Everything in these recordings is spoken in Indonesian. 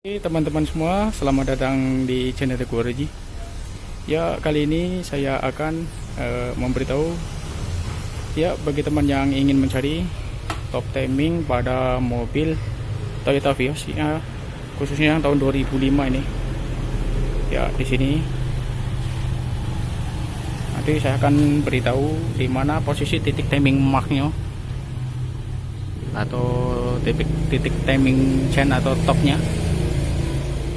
Oke teman-teman semua, selamat datang di channel Teguh Reji. Ya, kali ini saya akan memberitahu ya bagi teman yang ingin mencari top timing pada mobil Toyota Vios ya, khususnya yang tahun 2005 ini. Ya, di sini nanti saya akan beritahu di mana posisi titik timing marknya atau titik timing chain atau topnya.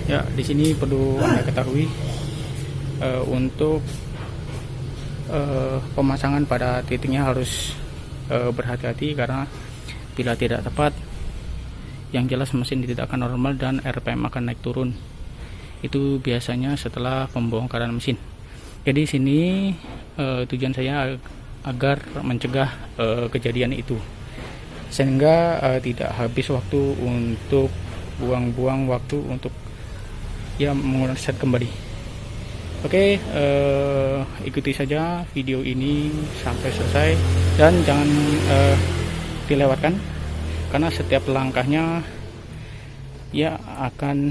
Ya, di sini perlu Anda ketahui untuk pemasangan pada titiknya harus berhati-hati, karena bila tidak tepat, yang jelas mesin tidak akan normal dan RPM akan naik turun. Itu biasanya setelah pembongkaran mesin. Jadi sini tujuan saya agar mencegah kejadian itu, sehingga tidak habis waktu untuk buang-buang waktu untuk ya mengulang set kembali. Oke, ikuti saja video ini sampai selesai dan jangan dilewatkan, karena setiap langkahnya ya akan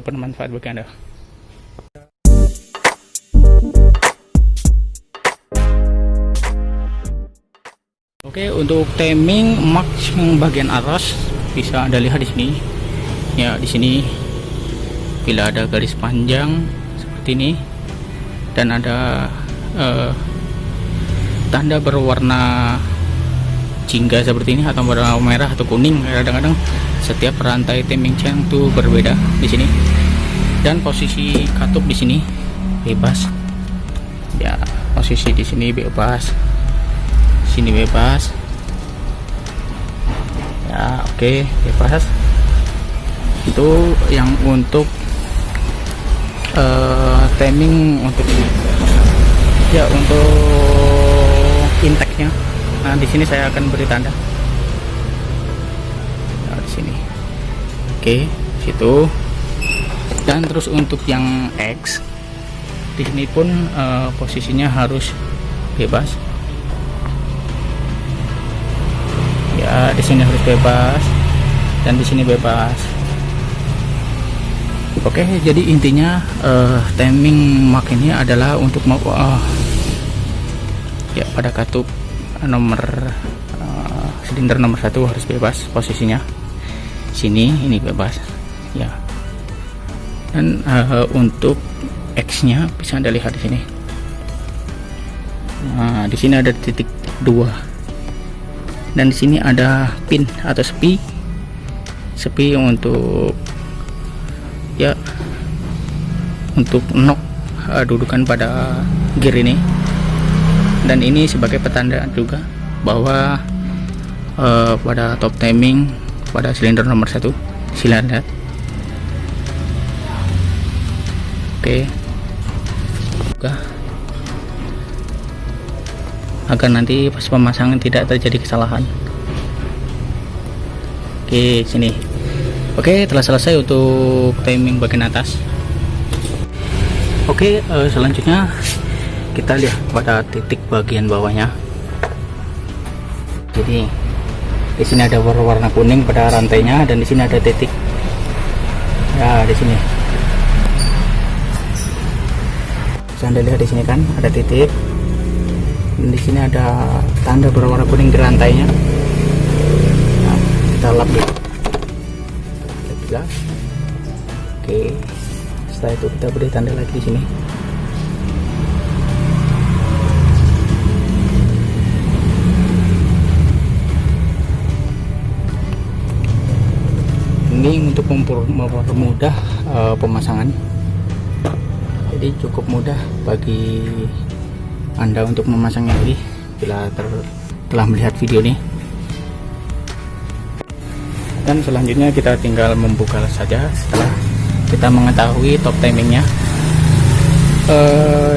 bermanfaat bagi Anda. Oke, untuk timing max yang bagian atas bisa Anda lihat di sini. Ya, di sini bila ada garis panjang seperti ini dan ada tanda berwarna jingga seperti ini atau berwarna merah atau kuning, kadang-kadang setiap rantai timing chain itu berbeda di sini. Dan posisi katup di sini bebas. Ya, posisi di sini bebas. Sini bebas. Ya, oke, bebas. Itu yang untuk timing untuk ya untuk intake-nya. Nah, di sini saya akan beri tanda. Nah, di sini. Oke, situ. Dan terus untuk yang X di sini pun posisinya harus bebas. Ya, di sini harus bebas dan di sini bebas. Oke, jadi intinya timing mark ini adalah untuk ya pada katup nomor silinder nomor 1 harus bebas posisinya. Sini ini bebas ya. Dan untuk X-nya bisa Anda lihat di sini. Nah, di sini ada titik 2. Dan di sini ada pin atau sepi untuk ya untuk knock dudukan pada gear ini. Dan ini sebagai petanda juga bahwa pada top timing pada silinder nomor 1 silinder. Oke, agar nanti pas pemasangan tidak terjadi kesalahan. Oke, sini. Oke, telah selesai untuk timing bagian atas. Oke, selanjutnya kita lihat pada titik bagian bawahnya. Jadi di sini ada warna kuning pada rantainya dan di sini ada titik. Ya, di sini. Bisa Anda lihat di sini kan ada titik. Dan di sini ada tanda berwarna kuning di rantainya. Nah, kita lap dulu. Oke, setelah itu kita beri tanda lagi di sini. Ini untuk mempermudah pemasangan. Jadi cukup mudah bagi Anda untuk memasangnya lagi bila telah melihat video ini. Dan selanjutnya kita tinggal membuka saja setelah kita mengetahui top timingnya.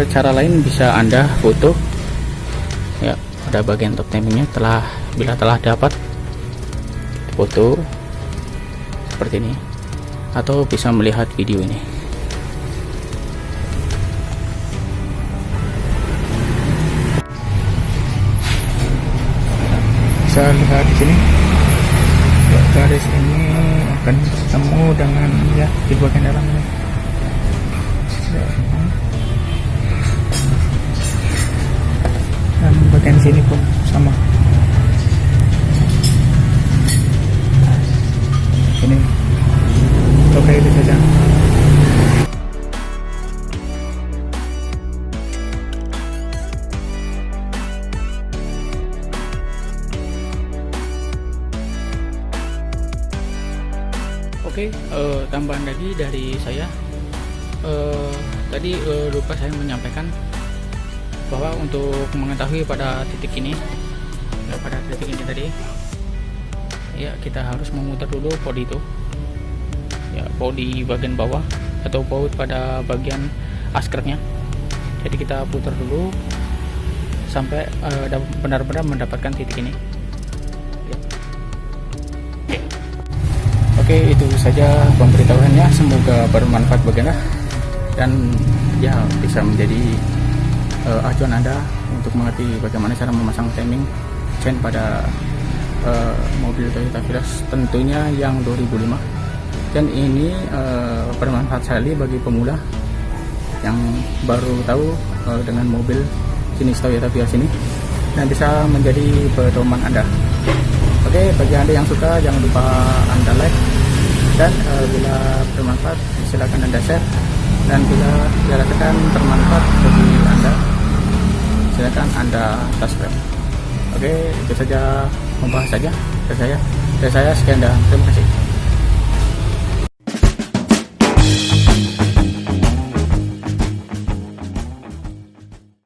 Cara lain bisa Anda foto ya pada bagian top timingnya. Bila telah dapat foto seperti ini, atau bisa melihat video ini. Bisa lihat di sini garis ini akan ketemu dengan ya di bagian dalam ini. Dan bagian sini pun sama. Ini oke, itu saja. Oke, tambahan lagi dari saya. Tadi lupa saya menyampaikan bahwa untuk mengetahui pada titik ini, ya, pada titik ini tadi, ya kita harus memutar dulu podi itu, ya podi bagian bawah atau baut pada bagian askernya. Jadi kita putar dulu sampai benar-benar mendapatkan titik ini. Oke, itu saja pemberitahuannya, semoga bermanfaat bagi Anda dan ya bisa menjadi acuan Anda untuk mengerti bagaimana cara memasang timing chain pada mobil Toyota Vios, tentunya yang 2005. Dan ini bermanfaat sekali bagi pemula yang baru tahu dengan mobil jenis Toyota Vios ini, dan bisa menjadi pedoman Anda. Oke, bagi Anda yang suka jangan lupa Anda like, dan bila bermanfaat silakan Anda share, dan bila dirasakan bermanfaat bagi Anda silakan Anda subscribe. Oke, itu saja, membahas saja dari saya. Sekian dan terima kasih.